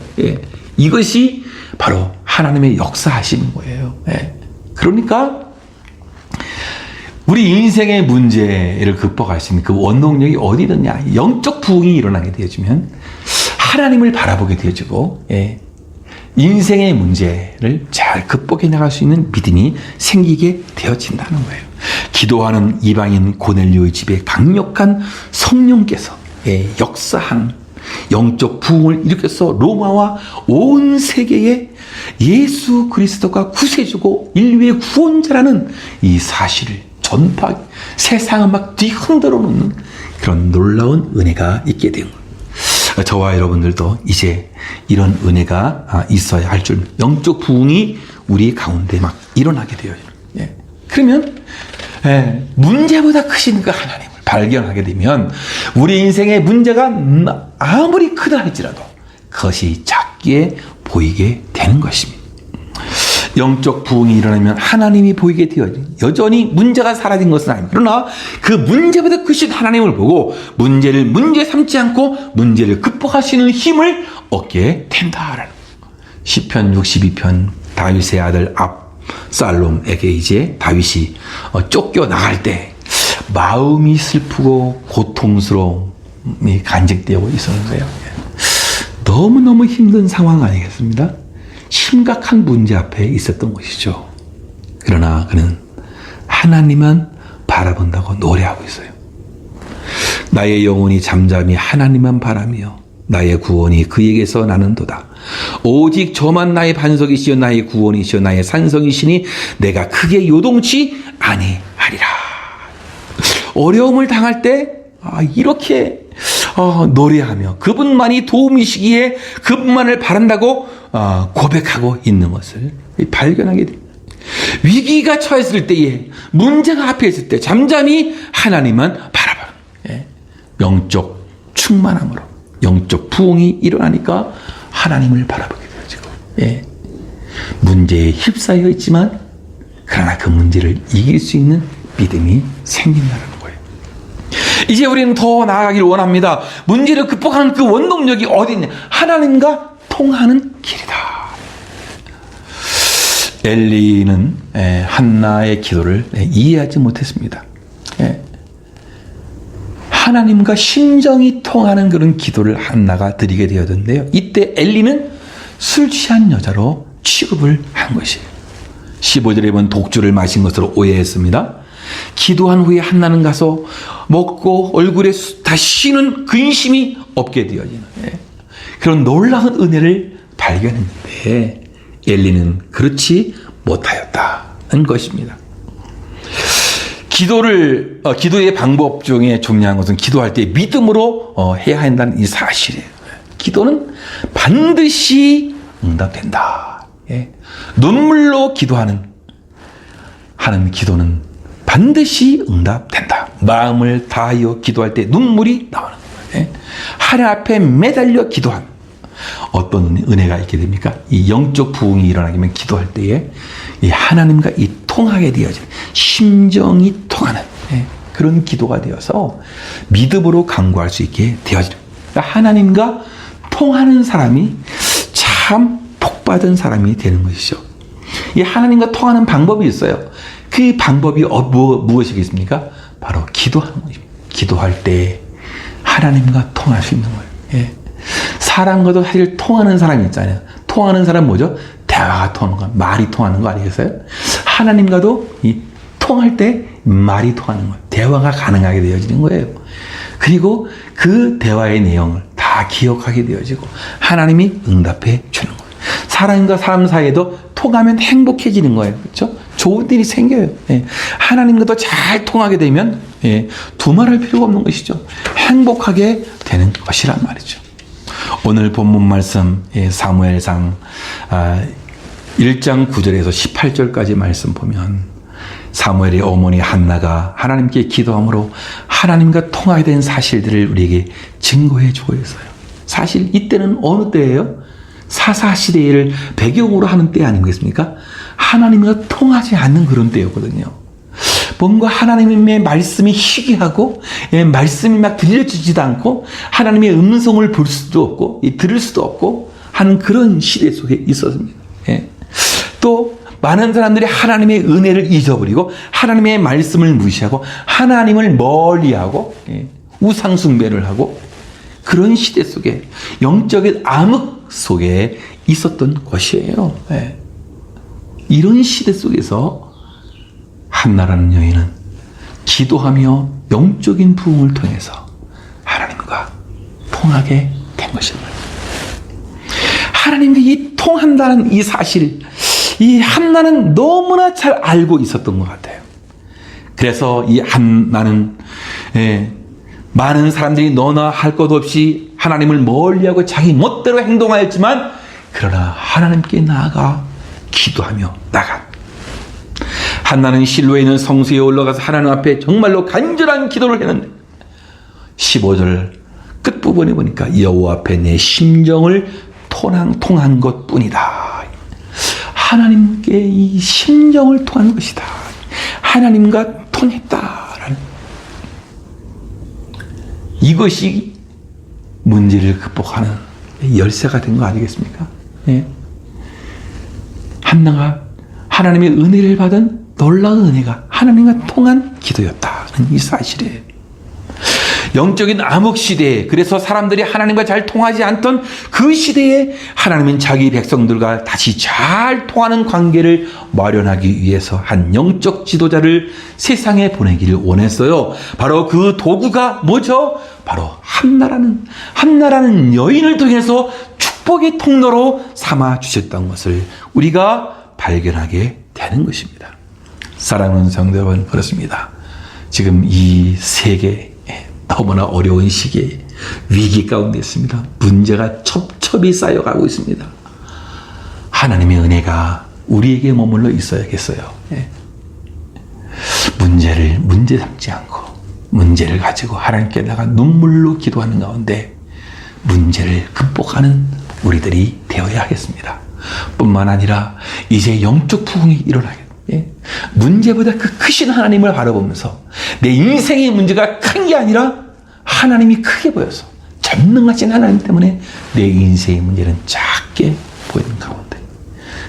이것이 바로 하나님의 역사하시는 거예요. 그러니까 우리 인생의 문제를 극복할 수 있는 그 원동력이 어디 있느냐. 영적 부흥이 일어나게 되어지면 하나님을 바라보게 되어지고 인생의 문제를 잘 극복해 나갈 수 있는 믿음이 생기게 되어진다는 거예요. 기도하는 이방인 고넬료의 집에 강력한 성령께서 역사한 영적 부흥을 일으켜서 로마와 온 세계에 예수 그리스도가 구세주고 인류의 구원자라는 이 사실을 전파하기, 세상을 막 뒤흔들어 놓는 그런 놀라운 은혜가 있게 된 거예요. 저와 여러분들도 이제 이런 은혜가 있어야 할 줄, 영적 부흥이 우리 가운데 막 일어나게 되어요. 그러면 문제보다 크신 그 하나님을 발견하게 되면 우리 인생의 문제가 아무리 크다 할지라도 그것이 작게 보이게 되는 것입니다. 영적 부흥이 일어나면 하나님이 보이게 되어요. 여전히 문제가 사라진 것은 아닙니다. 그러나 그 문제보다 크신 하나님을 보고 문제를 문제 삼지 않고 문제를 극복하시는 힘을 얻게 된다라는 시편 62편 다윗의 아들 압살롬에게 이제 다윗이 쫓겨나갈 때 마음이 슬프고 고통스러움이 간직되고 있었는데요. 너무너무 힘든 상황 아니겠습니다? 심각한 문제 앞에 있었던 것이죠. 그러나 그는 하나님만 바라본다고 노래하고 있어요. 나의 영혼이 잠잠히 하나님만 바라며 나의 구원이 그에게서 나는도다. 오직 저만 나의 반석이시여 나의 구원이시여 나의 산성이시니 내가 크게 요동치 아니하리라. 어려움을 당할 때 이렇게 노래하며 그분만이 도움이시기에 그분만을 바란다고 고백하고 있는 것을 발견하게 됩니다. 위기가 처했을 때에, 문제가 앞에 있을 때 잠잠히 하나님만 바라보는 영적 충만함으로, 영적 부흥이 일어나니까 하나님을 바라보게 되어지고, 문제에 휩싸여 있지만 그러나 그 문제를 이길 수 있는 믿음이 생긴다는 거예요. 이제 우리는 더 나아가길 원합니다. 문제를 극복하는 그 원동력이 어디 있냐? 하나님과 통하는 길이다. 엘리는 한나의 기도를 이해하지 못했습니다. 하나님과 심정이 통하는 그런 기도를 한나가 드리게 되었는데요. 이때 엘리는 술 취한 여자로 취급을 한 것이에요. 15절에 보면 독주를 마신 것으로 오해했습니다. 기도한 후에 한나는 가서 먹고 얼굴에 다시는 근심이 없게 되어지는 그런 놀라운 은혜를 발견했는데 엘리는 그렇지 못하였다는 것입니다. 기도의 방법 중에 중요한 것은 기도할 때 믿음으로 해야 한다는 이 사실이에요. 기도는 반드시 응답된다. 눈물로 기도하는 기도는 반드시 응답된다. 마음을 다하여 기도할 때 눈물이 나오는 거예요. 하나님 앞에 매달려 기도한 어떤 은혜가 있게 됩니까? 이 영적 부흥이 일어나면 기도할 때에 이 하나님과 이 통하게 되어지는 심정이 통하는 그런 기도가 되어서 믿음으로 간구할 수 있게 되어지는, 그러니까 하나님과 통하는 사람이 참 복받은 사람이 되는 것이죠. 이 하나님과 통하는 방법이 있어요. 그 방법이 무엇이겠습니까? 바로 기도하는 것입니다. 기도할 때 하나님과 통할 수 있는 거예요. 사람과도 사실 통하는 사람이 있잖아요. 통하는 사람 뭐죠? 대화가 통하는 거, 말이 통하는 거 아니겠어요? 하나님과도 이 통할 때 말이 통하는 거예요. 대화가 가능하게 되어지는 거예요. 그리고 그 대화의 내용을 다 기억하게 되어지고 하나님이 응답해 주는 거예요. 사람과 사람 사이에도 통하면 행복해지는 거예요. 그렇죠? 좋은 일이 생겨요. 하나님과도 잘 통하게 되면 두말할 필요가 없는 것이죠. 행복하게 되는 것이란 말이죠. 오늘 본문 말씀 사무엘상 1장 9절에서 18절까지 말씀 보면 사무엘의 어머니 한나가 하나님께 기도함으로 하나님과 통하게 된 사실들을 우리에게 증거해 주고 있어요. 사실 이때는 어느 때예요? 사사시대를 배경으로 하는 때 아니겠습니까? 하나님과 통하지 않는 그런 때였거든요. 뭔가 하나님의 말씀이 희귀하고 말씀이 막 들려지지도 않고 하나님의 음성을 볼 수도 없고 들을 수도 없고 하는 그런 시대 속에 있었습니다. 또 많은 사람들이 하나님의 은혜를 잊어버리고 하나님의 말씀을 무시하고 하나님을 멀리하고 우상 숭배를 하고 그런 시대 속에 영적인 암흑 속에 있었던 것이에요. 이런 시대 속에서 한나라는 여인은 기도하며 영적인 부흥을 통해서 하나님과 통하게 된 것입니다. 하나님과 이 통한다는 이 사실, 이 한나는 너무나 잘 알고 있었던 것 같아요. 그래서 이 한나는 많은 사람들이 너나 할 것 없이 하나님을 멀리하고 자기 멋대로 행동하였지만 그러나 하나님께 나아가 기도하며 나간 한나는 실로에 있는 성수에 올라가서 하나님 앞에 정말로 간절한 기도를 했는데 15절 끝부분에 보니까 여호와 앞에 내 심정을 통한 것뿐이다. 하나님께 이 심정을 통한 것이다. 하나님과 통했다라는 이것이 문제를 극복하는 열쇠가 된 거 아니겠습니까? 한나가 하나님의 은혜를 받은 놀라운 은혜가 하나님과 통한 기도였다는 이 사실이에요. 영적인 암흑 시대에, 그래서 사람들이 하나님과 잘 통하지 않던 그 시대에 하나님은 자기 백성들과 다시 잘 통하는 관계를 마련하기 위해서 한 영적 지도자를 세상에 보내기를 원했어요. 바로 그 도구가 뭐죠? 바로 한나라는 여인을 통해서 축복의 통로로 삼아 주셨던 것을 우리가 발견하게 되는 것입니다. 사랑하는 성도 여러분, 그렇습니다. 지금 이 세계 너무나 어려운 시기에 위기 가운데 있습니다. 문제가 첩첩이 쌓여가고 있습니다. 하나님의 은혜가 우리에게 머물러 있어야겠어요. 문제를 문제 삼지 않고 문제를 가지고 하나님께 나가 눈물로 기도하는 가운데 문제를 극복하는 우리들이 되어야 하겠습니다. 뿐만 아니라 이제 영적 부흥이 일어나겠습니다. 문제보다 그 크신 하나님을 바라보면서 내 인생의 문제가 큰 게 아니라 하나님이 크게 보여서 전능하신 하나님 때문에 내 인생의 문제는 작게 보이는 가운데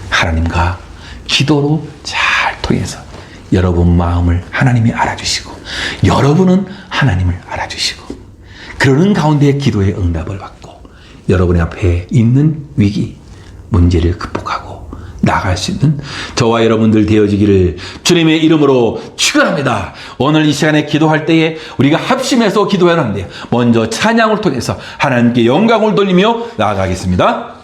하나님과 기도로 잘 통해서 여러분 마음을 하나님이 알아주시고 여러분은 하나님을 알아주시고 그러는 가운데 기도의 응답을 받고 여러분의 앞에 있는 위기, 문제를 극복하고 나아갈 수 있는 저와 여러분들 되어지기를 주님의 이름으로 축원합니다. 오늘 이 시간에 기도할 때에 우리가 합심해서 기도해야 하는데 먼저 찬양을 통해서 하나님께 영광을 돌리며 나아가겠습니다.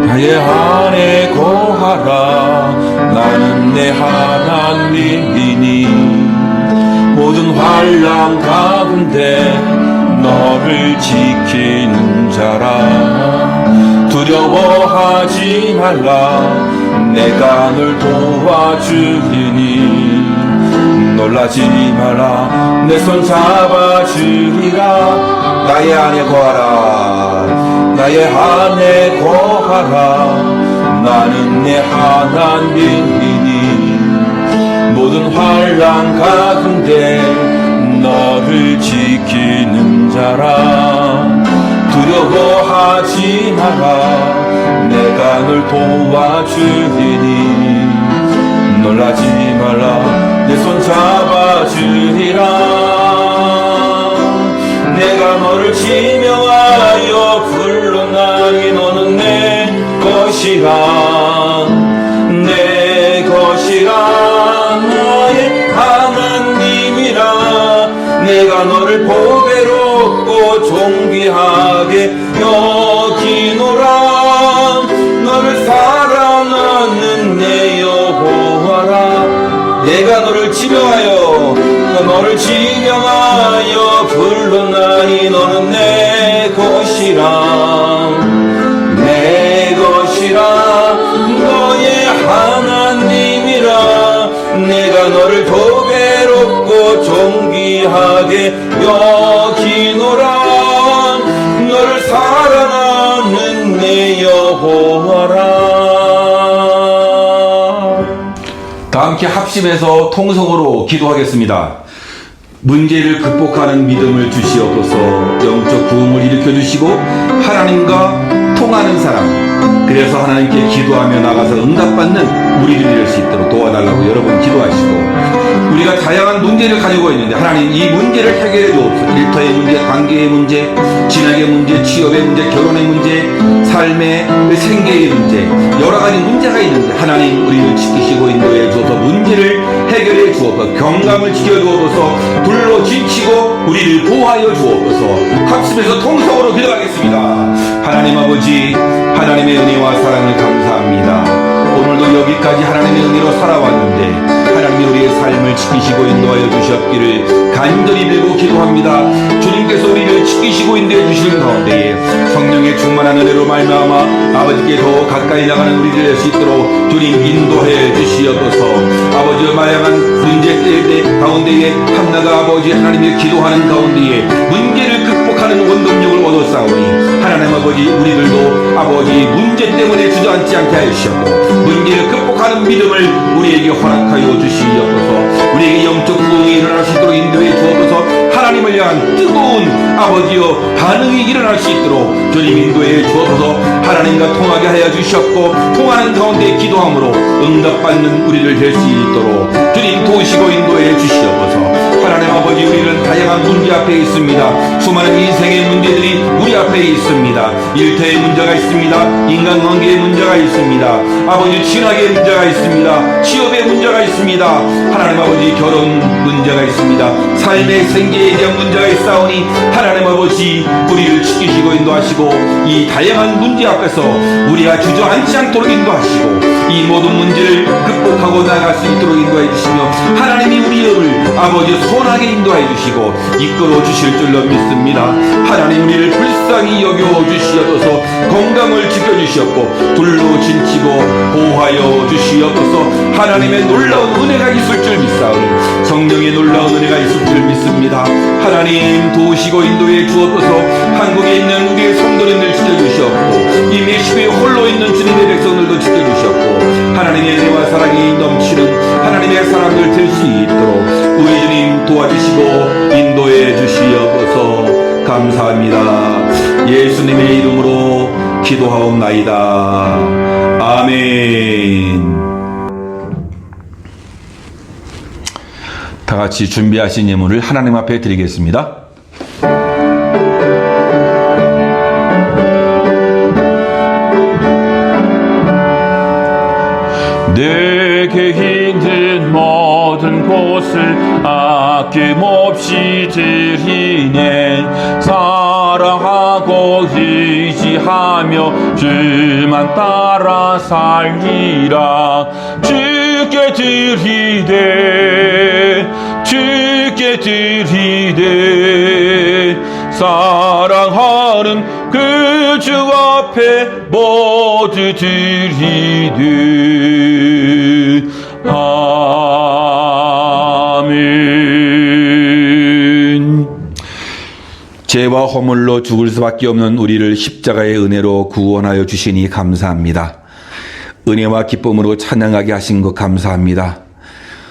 나의 안에 거하라 나는 내 하나님이니 모든 환난 가운데 너를 지키는 자라 두려워하지 말라 내가 널 도와주리니 놀라지 마라 내 손 잡아주리라 나의 안에 거하라 나의 안에 거하라 나는 내 하나님이니 모든 환난 가운데 너를 지키는 자라 두려워하지 마라 내가 널 도와주리니 놀라지 말라 내 손 잡아주리라 내가 너를 지명하여 불러나니 너는 내 것이라 내 것이라 나의 하나님이라 내가 너를 보배롭고 존귀하게 여기노라 너를 사랑하는 내 여호와라 내가 너를 지명하여 불러나니 너는 내 것이라 내 것이라 너의 하나님이라 내가 너를 보배롭고 존귀하게 여기노라 너를 사랑하는 내 여호와라. 다 함께 합심해서 통성으로 기도하겠습니다. 문제를 극복하는 믿음을 주시옵소서. 영적 부흥을 일으켜 주시고 하나님과 통하는 사람, 그래서 하나님께 기도하며 나가서 응답받는 우리들이 될 수 있도록 도와달라고 여러분 기도하시고, 우리가 다양한 문제를 가지고 있는데 하나님 이 문제를 해결해 주옵소서. 일터의 문제, 관계의 문제, 진학의 문제, 취업의 문제, 결혼의 문제, 삶의 생계의 문제, 여러 가지 문제가 있는데 하나님 우리를 지키시고 인도해 주어서 문제를 해결해 주옵소서. 경감을 지켜 주옵소서. 불로 지키고 우리를 보호하여 주옵소서. 합심해서 통성으로 기도하겠습니다. 하나님 아버지, 하나님의 은혜와 사랑을 감사합니다. 오늘도 여기까지 하나님의 은혜로 살아왔는데 하나님이 우리의 삶을 지키시고 인도하여 주셨기를 간절히 빌고 기도합니다. 주님께서 우리를 지키시고 인도해 주시는 가운데에 성령의 충만한 은혜로 말미암아 아버지께 더 가까이 나가는 우리들 될 수 있도록 주님 인도해 주시옵소서. 아버지의 다양한 문제 가운데에 한나가 아버지 하나님을 기도하는 가운데에 문제를 극복하는 원동력을 얻었사오니 하나님 아버지 우리들도 아버지 문제 때문에 주저앉지 않게 하여 주시옵고 문제를 극복하는 믿음을 우리에게 허락하여 주시옵소서. 우리에게 영적 부흥이 일어날 수 있도록 인도해 주옵소서. 하나님을 향한 뜨거운 아버지여 반응이 일어날 수 있도록 주님 인도해 주옵소서. 하나님과 통하게 하여 주셨고 통하는 가운데 기도함으로 응답받는 우리를 될 수 있도록 주님 도우시고 인도해 주시옵소서. 하나님 아버지 우리는 다양한 문제 앞에 있습니다. 수많은 인생의 문제들이 우리 앞에 있습니다. 일터의 문제가 있습니다. 인간관계의 문제가 있습니다. 아버지 진학의 문제가 있습니다. 취업의 문제가 있습니다. 하나님 아버지 결혼 문제가 있습니다. 삶의 생계에 대한 문제가 있사오니 하나님 아버지 우리를 지키시고 인도하시고 이 다양한 문제 앞에서 우리가 주저앉지 않도록 인도하시고 이 모든 문제를 극복하고 나아갈 수 있도록 인도해 주시며 하나님이 우리를 아버지 선하게 인도해 주시고 이끌어 주실 줄로 믿습니다. 하나님 우리를 불쌍히 여겨 주시옵소서. 건강을 지켜주시옵고 둘로 진치고 보호하여 주시옵소서. 하나님의 놀라운 은혜가 있을 줄 믿사오니 성령의 놀라운 은혜가 있을 줄 믿습니다. 하나님 도우시고 인도해 주옵소서. 한국에 있는 우리의 성도님들 지켜주시옵고 이 멕시코에 홀로 있는 주님의 백성들도 지켜주시옵고 하나님의 은혜와 사랑이 넘치는 하나님의 사람들 될 수 있도록 우리 주님 도와주시고 인도해 주시옵소서. 감사합니다. 예수님의 이름으로 기도하옵나이다. 아멘. 다 같이 준비하신 예물을 하나님 앞에 드리겠습니다. 내게 있는 모든 것을 아낌없이 드리네. 사랑하고 의지하며 주만 따라 살리라. 주께 드리네. 주께 드리네. 사랑하는 그 주 앞에 모두 드리네. 아멘. 죄와 허물로 죽을 수밖에 없는 우리를 십자가의 은혜로 구원하여 주시니 감사합니다. 은혜와 기쁨으로 찬양하게 하신 것 감사합니다.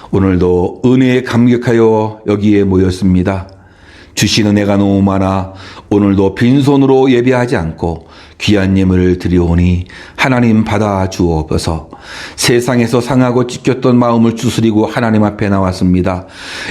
오늘도 은혜에 감격하여 여기에 모였습니다. 주신 은혜가 너무 많아 오늘도 빈손으로 예배하지 않고 귀한 예물을 드려오니 하나님 받아 주옵소서. 세상에서 상하고 찢겼던 마음을 추스리고 하나님 앞에 나왔습니다.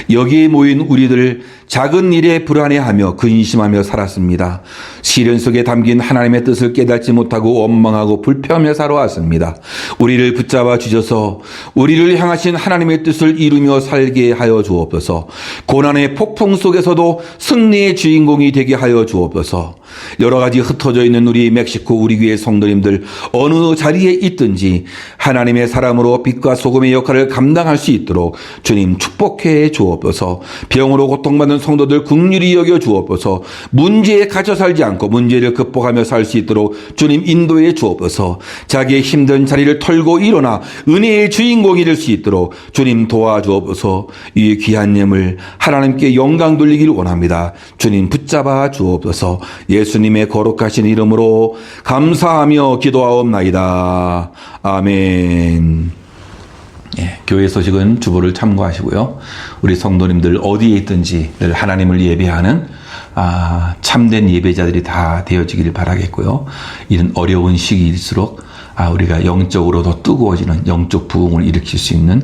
여기에 모인 우리들 작은 일에 불안해하며 근심하며 살았습니다. 시련 속에 담긴 하나님의 뜻을 깨닫지 못하고 원망하고 불평하며 살아왔습니다. 우리를 붙잡아 주셔서 우리를 향하신 하나님의 뜻을 이루며 살게 하여 주옵소서. 고난의 폭풍 속에서도 승리의 주인공이 되게 하여 주옵소서. 여러 가지 흩어져 있는 우리 멕시코 우리 교회 성도님들 어느 자리에 있든지 하나님의 사람으로 빛과 소금의 역할을 감당할 수 있도록 주님 축복해 주옵소서. 병으로 고통받는 성도들 긍휼히 여겨 주옵소서. 문제에 갇혀 살지 않고 문제를 극복하며 살 수 있도록 주님 인도해 주옵소서. 자기의 힘든 자리를 털고 일어나 은혜의 주인공이 될 수 있도록 주님 도와주옵소서. 이 귀한 예물 하나님께 영광 돌리기를 원합니다. 주님 붙잡아 주옵소서. 예수님의 거룩하신 이름으로 감사하며 기도하옵나이다. 아멘. 예, 교회 소식은 주보를 참고하시고요. 우리 성도님들 어디에 있든지 늘 하나님을 예배하는 참된 예배자들이 다 되어지기를 바라겠고요. 이런 어려운 시기일수록 우리가 영적으로 더 뜨거워지는 영적 부흥을 일으킬 수 있는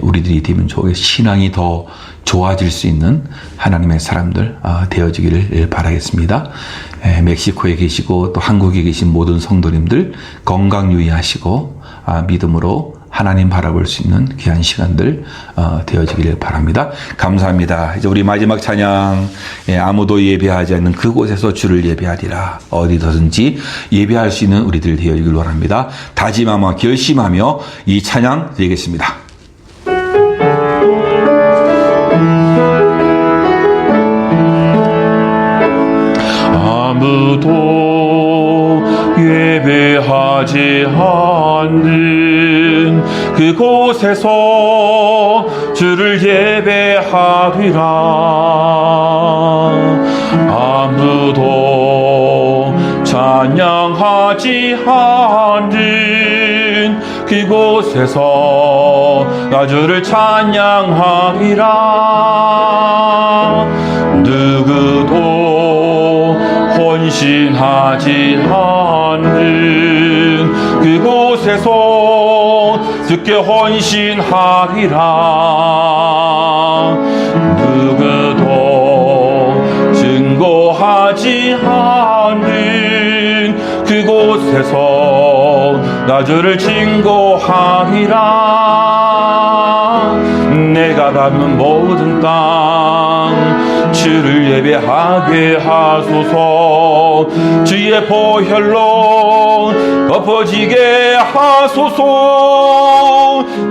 우리들이 되면 좋겠습니다. 신앙이 더 좋아질 수 있는 하나님의 사람들 되어지기를 바라겠습니다. 멕시코에 계시고 또 한국에 계신 모든 성도님들 건강 유의하시고 믿음으로 하나님 바라볼 수 있는 귀한 시간들 되어지기를 바랍니다. 감사합니다. 이제 우리 마지막 찬양, 아무도 예배하지 않는 그곳에서 주를 예배하리라. 어디서든지 예배할 수 있는 우리들 되어지기를 바랍니다. 다짐하며 결심하며 이 찬양 드리겠습니다. 아무도 예배하지 않는 그곳에서 주를 예배하리라. 아무도 찬양하지 않는 그곳에서 나 주를 찬양하리라. 누구도 헌신하지 않는 그곳에서 주께 헌신하리라. 누구도 곳에서 나 주를 징고하리라. 내가 밟는 모든 땅 주를 예배하게 하소서. 주의 보혈로 덮어지게 하소서.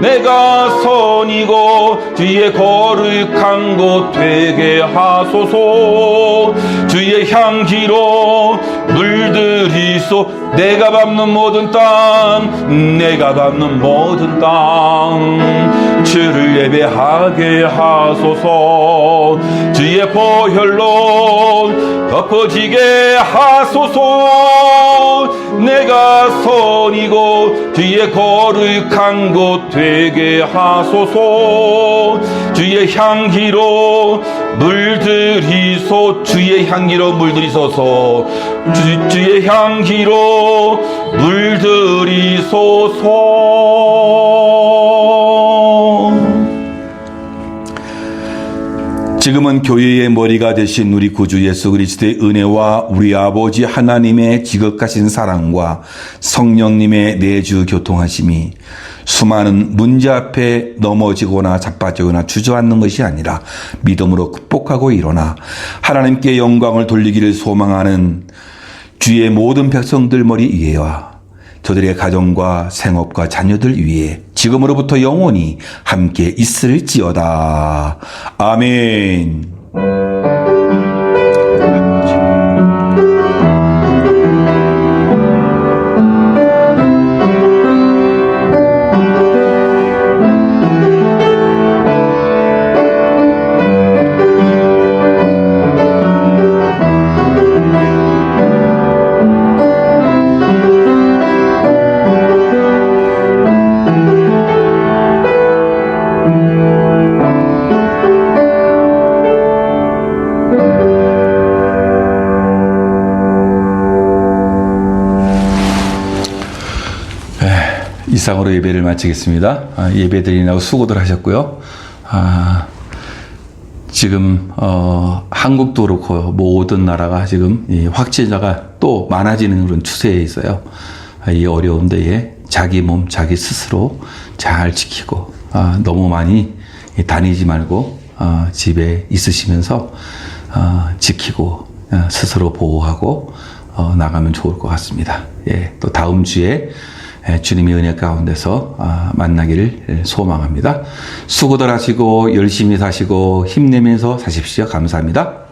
내가 선이고 주의 거룩한 곳 되게 하소서. 주의 향기로 물들이소. 내가 밟는 모든 땅, 내가 밟는 모든 땅 주를 예배하게 하소서. 주의 보혈로 덮어지게 하소서. 내가 선이고 주의 거룩한 곳 되게 하소서. 주의 향기로 물들이소. 주의 향기로 물들이소서. 주의 향기로 물들이소서. 지금은 교회의 머리가 되신 우리 구주 예수 그리스도의 은혜와 우리 아버지 하나님의 지극하신 사랑과 성령님의 내주 교통하심이 수많은 문제 앞에 넘어지거나 자빠지거나 주저앉는 것이 아니라 믿음으로 극복하고 일어나 하나님께 영광을 돌리기를 소망하는 주의 모든 백성들 머리 위에와 저들의 가정과 생업과 자녀들 위에 지금으로부터 영원히 함께 있을지어다. 아멘. 이상으로 예배를 마치겠습니다. 예배 드리느라고 수고들 하셨고요. 지금 한국도 그렇고 모든 나라가 지금 이 확진자가 또 많아지는 그런 추세에 있어요. 이 어려운 데에 자기 몸, 자기 스스로 잘 지키고 너무 많이 다니지 말고 집에 있으시면서 지키고 스스로 보호하고 나가면 좋을 것 같습니다. 예, 또 다음 주에 주님의 은혜 가운데서 만나기를 소망합니다. 수고들 하시고 열심히 사시고 힘내면서 사십시오. 감사합니다.